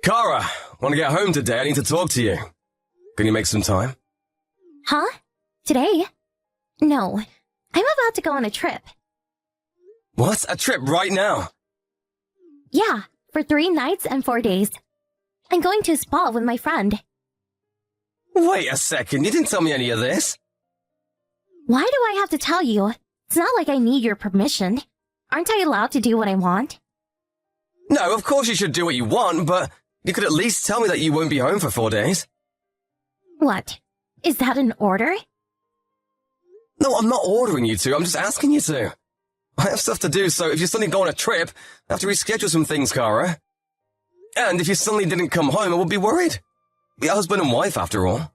Kara, want to get home today? I need to talk to you. Can you make some time? Huh? Today? No. I'm about to go on a trip. What? A trip right now? Yeah, for 3 nights and 4 days. I'm going to a spa with my friend. Wait a second, you didn't tell me any of this. Why do I have to tell you? It's not like I need your permission. Aren't I allowed to do what I want? No, of course you should do what you want, but you could at least tell me that you won't be home for 4 days. What? Is that an order? No, I'm not ordering you to, I'm just asking you to. I have stuff to do, so if you suddenly go on a trip, I have to reschedule some things, Kara. And if you suddenly didn't come home, I would be worried. We're husband and wife, after all.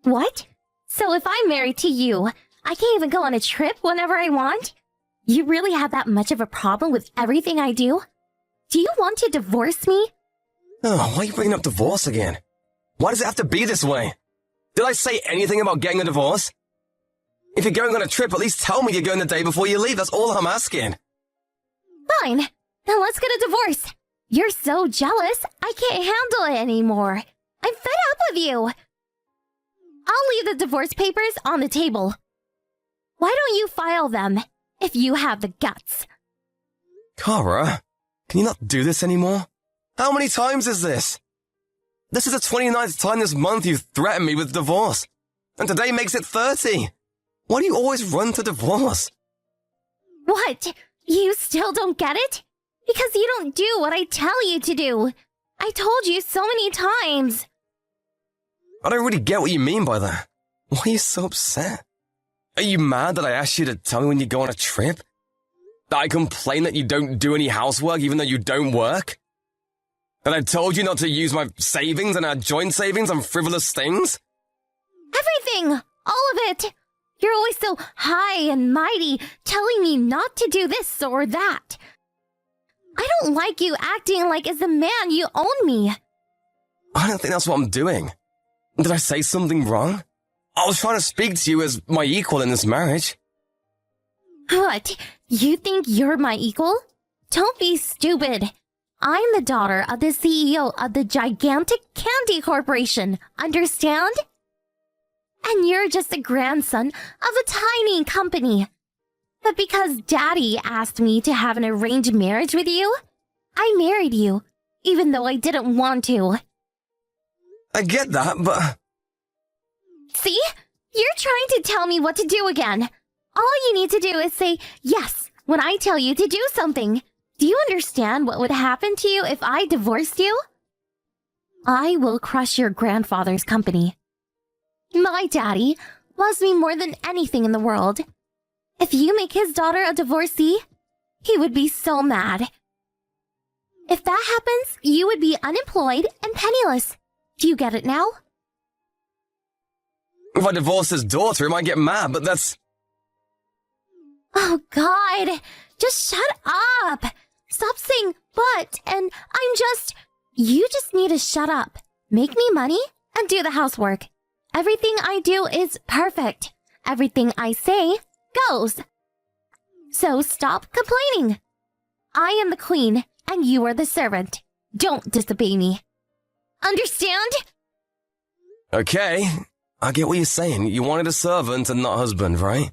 What? So if I'm married to you, I can't even go on a trip whenever I want? You really have that much of a problem with everything I do? Do you want to divorce me? Oh, why are you bringing up divorce again? Why does it have to be this way? Did I say anything about getting a divorce? If you're going on a trip, at least tell me you're going the day before you leave. That's all I'm asking. Fine. Then let's get a divorce. You're so jealous, I can't handle it anymore. I'm fed up with you. I'll leave the divorce papers on the table. Why don't you file them, if you have the guts? Kara, can you not do this anymore? How many times is this? This is the 29th time this month you've threatened me with divorce. And today makes it 30. Why do you always run to divorce? What? You still don't get it? Because you don't do what I tell you to do. I told you so many times. I don't really get what you mean by that. Why are you so upset? Are you mad that I asked you to tell me when you go on a trip? That I complain that you don't do any housework even though you don't work? That I told you not to use my savings and our joint savings on frivolous things? Everything! All of it! You're always so high and mighty, telling me not to do this or that. I don't like you acting like as the man you own me. I don't think that's what I'm doing. Did I say something wrong? I was trying to speak to you as my equal in this marriage. What? You think you're my equal? Don't be stupid. I'm the daughter of the CEO of the gigantic candy corporation, understand? And you're just the grandson of a tiny company. But because Daddy asked me to have an arranged marriage with you, I married you, even though I didn't want to. I get that, but... See? You're trying to tell me what to do again. All you need to do is say yes when I tell you to do something. Do you understand what would happen to you if I divorced you? I will crush your grandfather's company. My daddy loves me more than anything in the world. If you make his daughter a divorcee, he would be so mad. If that happens, you would be unemployed and penniless. Do you get it now? If I divorce his daughter, he might get mad, but that's... Oh, God. Just shut up. Stop saying but, and I'm just... You just need to shut up. Make me money and do the housework. Everything I do is perfect. Everything I say goes. So stop complaining. I am the queen, and you are the servant. Don't disobey me. Understand? Okay, I get what you're saying. You wanted a servant and not a husband, right?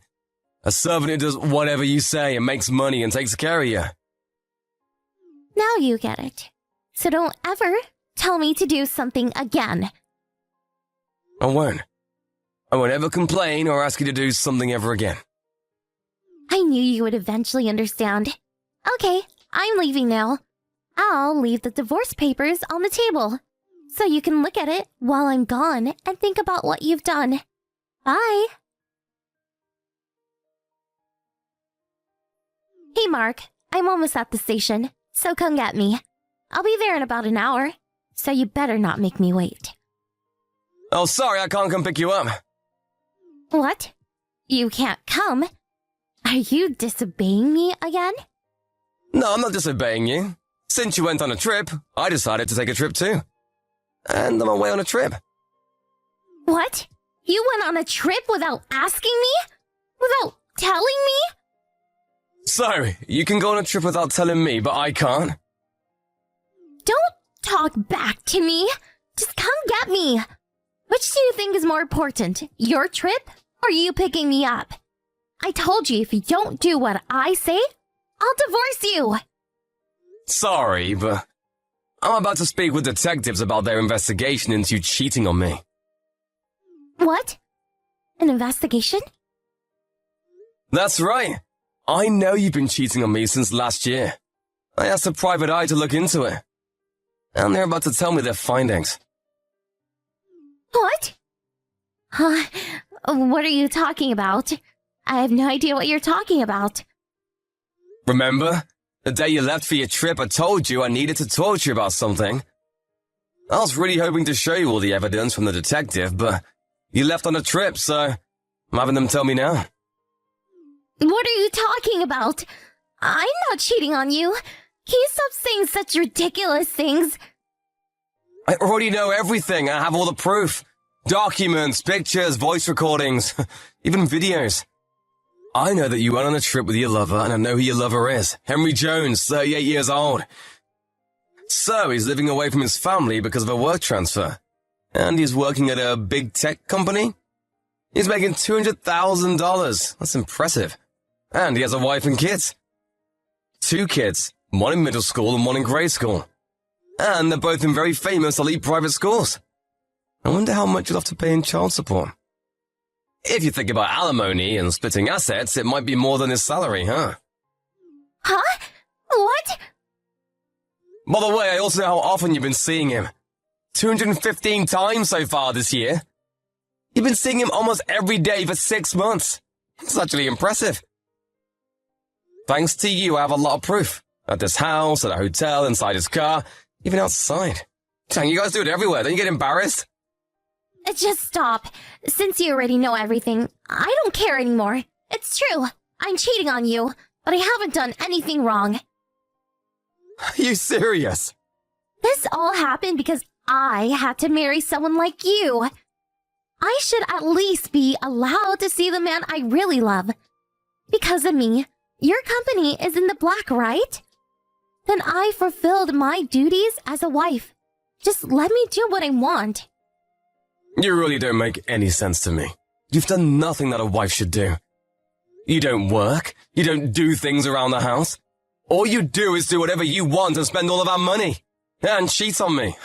A servant who does whatever you say and makes money and takes care of you. Now you get it. So don't ever tell me to do something again. I won't. I won't ever complain or ask you to do something ever again. I knew you would eventually understand. Okay, I'm leaving now. I'll leave the divorce papers on the table, so you can look at it while I'm gone and think about what you've done. Bye. Hey Mark, I'm almost at the station, so come get me. I'll be there in about an hour, so you better not make me wait. Oh, sorry, I can't come pick you up. What? You can't come? Are you disobeying me again? No, I'm not disobeying you. Since you went on a trip, I decided to take a trip too. And I'm away on a trip. What? You went on a trip without asking me? Without telling me? So, you can go on a trip without telling me, but I can't? Don't talk back to me. Just come get me. Which do you think is more important, your trip or you picking me up? I told you if you don't do what I say, I'll divorce you. Sorry, but I'm about to speak with detectives about their investigation into you cheating on me. What? An investigation? That's right. I know you've been cheating on me since last year. I asked a private eye to look into it. And they're about to tell me their findings. What? Huh? What are you talking about? I have no idea what you're talking about. Remember? The day you left for your trip, I told you I needed to talk to you about something. I was really hoping to show you all the evidence from the detective, but you left on a trip, so I'm having them tell me now. What are you talking about? I'm not cheating on you. Can you stop saying such ridiculous things? I already know everything. I have all the proof. Documents, pictures, voice recordings, even videos. I know that you went on a trip with your lover, and I know who your lover is. Henry Jones, 38 years old. So, he's living away from his family because of a work transfer. And he's working at a big tech company. He's making $200,000. That's impressive. And he has a wife and kids. 2 kids, one in middle school and one in grade school. And they're both in very famous elite private schools. I wonder how much you'll have to pay in child support. If you think about alimony and splitting assets, it might be more than his salary, huh? Huh? What? By the way, I also know how often you've been seeing him. 215 times so far this year. You've been seeing him almost every day for 6 months. It's actually impressive. Thanks to you, I have a lot of proof. At this house, at a hotel, inside his car, even outside. Dang, you guys do it everywhere. Don't you get embarrassed? Just stop. Since you already know everything, I don't care anymore. It's true. I'm cheating on you, but I haven't done anything wrong. Are you serious? This all happened because I had to marry someone like you. I should at least be allowed to see the man I really love. Because of me, your company is in the black, right? Then I fulfilled my duties as a wife. Just let me do what I want. You really don't make any sense to me. You've done nothing that a wife should do. You don't work. You don't do things around the house. All you do is do whatever you want and spend all of our money. And cheat on me.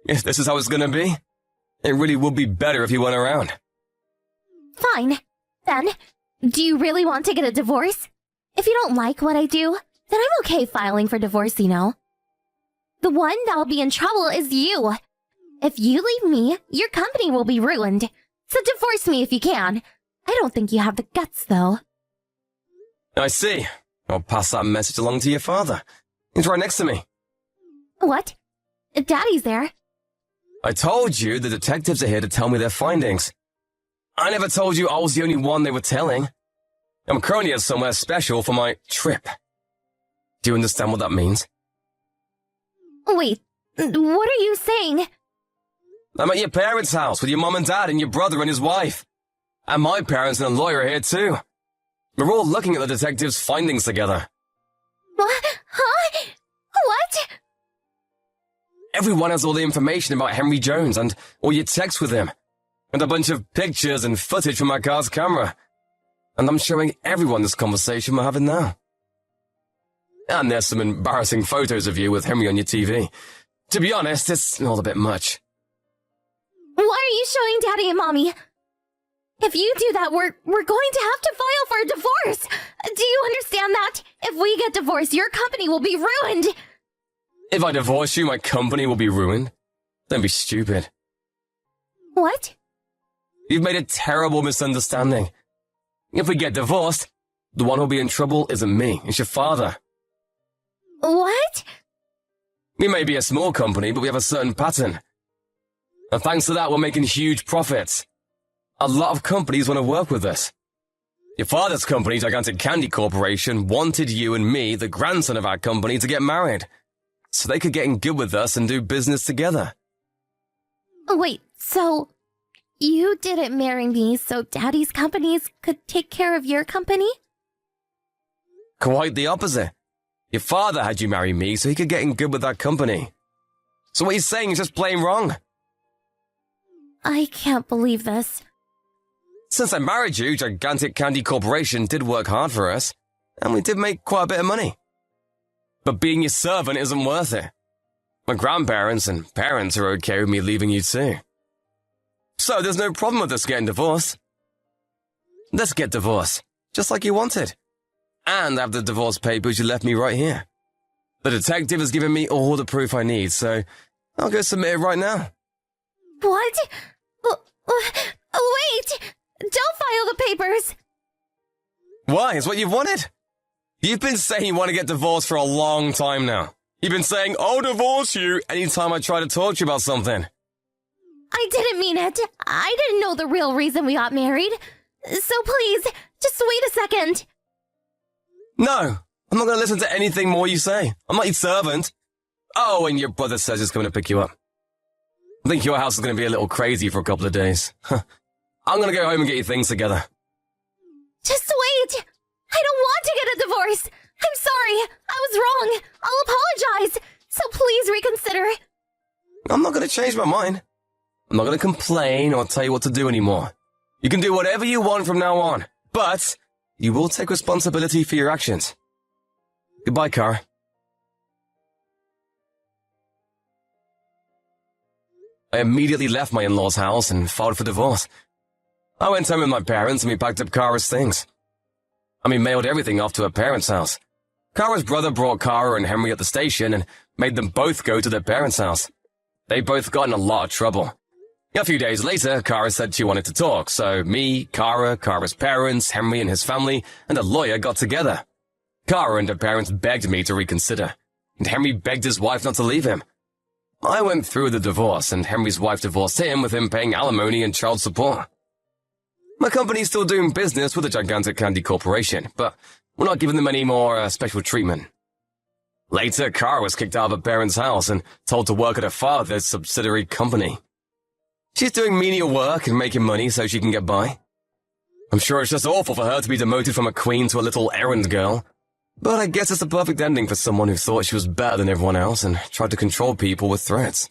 If this is how it's gonna be, it really would be better if you weren't around. Fine. Then, do you really want to get a divorce? If you don't like what I do, then I'm okay filing for divorce, you know. The one that'll be in trouble is you. If you leave me, your company will be ruined. So divorce me if you can. I don't think you have the guts, though. I see. I'll pass that message along to your father. He's right next to me. What? Daddy's there. I told you the detectives are here to tell me their findings. I never told you I was the only one they were telling. I'm currently at somewhere special for my trip. Do you understand what that means? Wait, what are you saying? I'm at your parents' house with your mom and dad and your brother and his wife. And my parents and a lawyer are here too. We're all looking at the detectives' findings together. What? Huh? What? Everyone has all the information about Henry Jones and all your texts with him. And a bunch of pictures and footage from my car's camera. And I'm showing everyone this conversation we're having now. And there's some embarrassing photos of you with Henry on your TV. To be honest, it's all a bit much. Why are you showing Daddy and Mommy? If you do that, we're going to have to file for a divorce. Do you understand that? If we get divorced, your company will be ruined. If I divorce you, my company will be ruined? Don't be stupid. What? You've made a terrible misunderstanding. If we get divorced, the one who'll be in trouble isn't me, it's your father. What? We may be a small company, but we have a certain pattern. And thanks to that, we're making huge profits. A lot of companies want to work with us. Your father's company, Gigantic Candy Corporation, wanted you and me, the grandson of our company, to get married. So they could get in good with us and do business together. Wait, so you didn't marry me so Daddy's companies could take care of your company? Quite the opposite. Your father had you marry me so he could get in good with that company. So what he's saying is just plain wrong. I can't believe this. Since I married you, Gigantic Candy Corporation did work hard for us, and we did make quite a bit of money. But being your servant isn't worth it. My grandparents and parents are okay with me leaving you too. So there's no problem with us getting divorced. Let's get divorced, just like you wanted. And I have the divorce papers you left me right here. The detective has given me all the proof I need, so I'll go submit it right now. What? Wait! Don't file the papers! Why? It's what you've wanted. You've been saying you want to get divorced for a long time now. You've been saying, I'll divorce you anytime I try to talk to you about something. I didn't mean it. I didn't know the real reason we got married. So please, just wait a second. No, I'm not going to listen to anything more you say. I'm not your servant. Oh, and your brother says he's coming to pick you up. I think your house is going to be a little crazy for a couple of days. I'm going to go home and get your things together. Just wait. I don't want to get a divorce. I'm sorry. I was wrong. I'll apologize. So please reconsider. I'm not going to change my mind. I'm not going to complain or tell you what to do anymore. You can do whatever you want from now on, but you will take responsibility for your actions. Goodbye, Kara. I immediately left my in-laws' house and filed for divorce. I went home with my parents and we packed up Kara's things. We mailed everything off to her parents' house. Kara's brother brought Kara and Henry at the station and made them both go to their parents' house. They both got in a lot of trouble. A few days later, Kara said she wanted to talk, so me, Kara, Kara's parents, Henry and his family, and a lawyer got together. Kara and her parents begged me to reconsider, and Henry begged his wife not to leave him. I went through the divorce, and Henry's wife divorced him with him paying alimony and child support. My company's still doing business with the Gigantic Candy Corporation, but we're not giving them any more special treatment. Later, Kara was kicked out of her parents' house and told to work at her father's subsidiary company. She's doing menial work and making money so she can get by. I'm sure it's just awful for her to be demoted from a queen to a little errand girl. But I guess it's the perfect ending for someone who thought she was better than everyone else and tried to control people with threats.